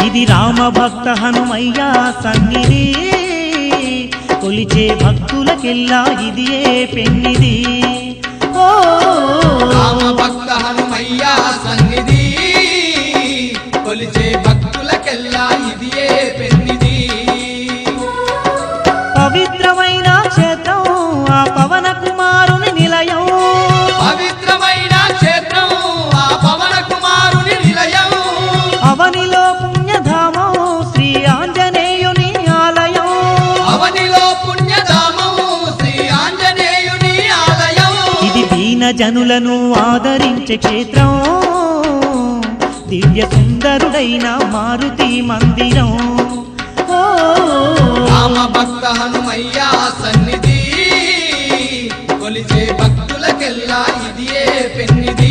ఇది రామ భక్త హనుమయ్య సన్నిధి కొలిచే భక్తులకెల్లా ఇదియే పెన్నిది ఓ రామ భక్త హనుమయ్య సన్నిధి కొలిచే భక్తులకెల్లా ఇదియే పెన్నిది పవిత్రమైన క్షేత్రం ఆ పవన కుమారుని నిలయం పవిత్రమైన క్షేత్రం ఆ పవన కుమారుని నిలయం అవనిలో పుణ్యధామం శ్రీ ఆంజనేయుని ఆలయం అవనిలో పుణ్యధామం శ్రీ ఆంజనేయుని ఆలయం ఇది దీన జనులను ఆదరించే క్షేత్రం దివ్య సుందరుడైన మారుతి మందిరం ఓ రామ భక్త హనుమయ్య సన్నిధి కొలిచే భక్తులకెల్లా ఇదియే పెన్నిది